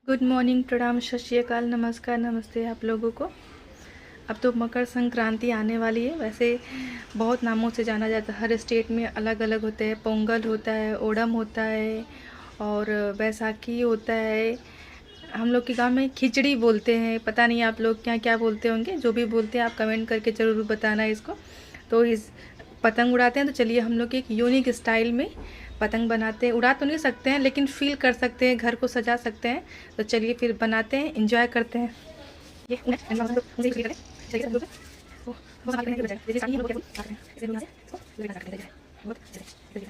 Good morning, प्रणाम, सत श्री अकाल, नमस्कार, नमस्ते आप लोगों को। अब तो मकर संक्रांति आने वाली है। वैसे बहुत नामों से जाना जाता है, हर स्टेट में अलग अलग होते हैं। पोंगल होता है, ओणम होता है और बैसाखी होता है। हम लोग के गांव में खिचड़ी बोलते हैं, पता नहीं आप लोग क्या क्या बोलते होंगे। जो भी बोलते हैं आप कमेंट करके ज़रूर बताना इसको। तो इस पतंग उड़ाते हैं, तो चलिए हम लोग एक यूनिक स्टाइल में पतंग बनाते हैं। उड़ा तो नहीं सकते हैं लेकिन फील कर सकते हैं, घर को सजा सकते हैं। तो चलिए फिर बनाते हैं, एंजॉय करते हैं। ये चलिए सब लोग वो संभाल के नहीं बजाएगा। जैसे हम लोग क्या बोलते हैं इसे यहाँ से इसको लेकर सकते हैं। बहुत चलिए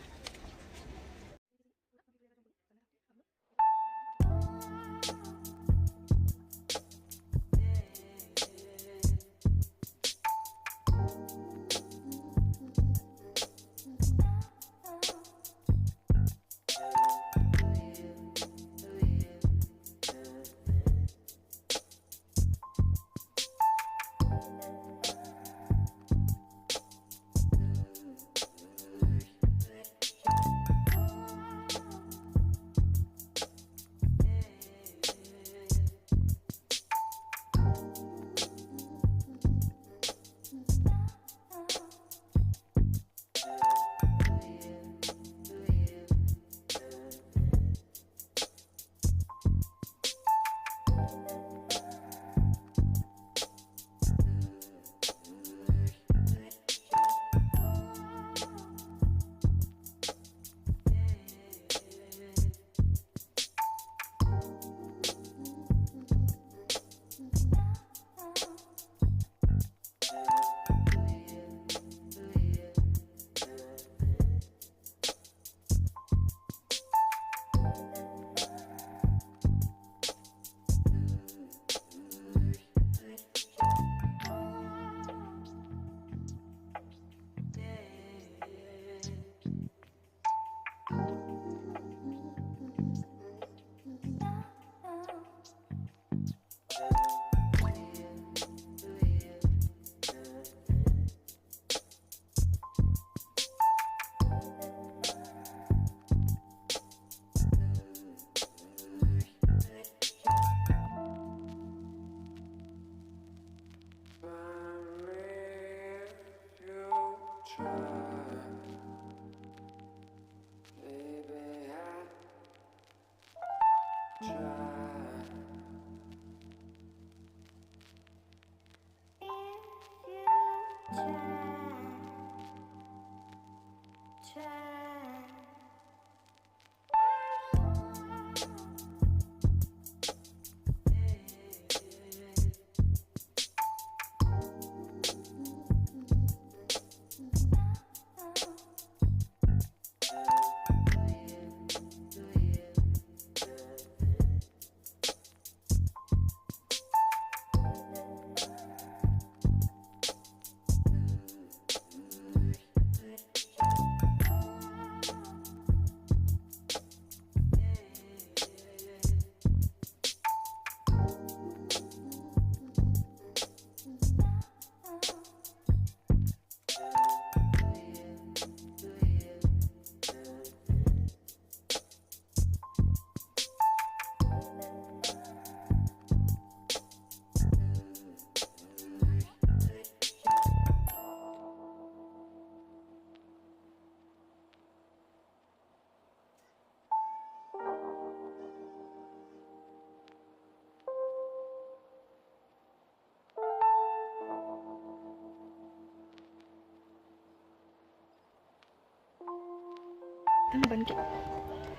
बन के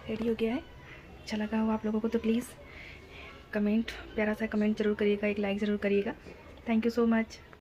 रेडी हो गया है। अच्छा लगा हो आप लोगों को तो प्लीज़ कमेंट, प्यारा सा कमेंट ज़रूर करिएगा, एक लाइक ज़रूर करिएगा। Thank you so much.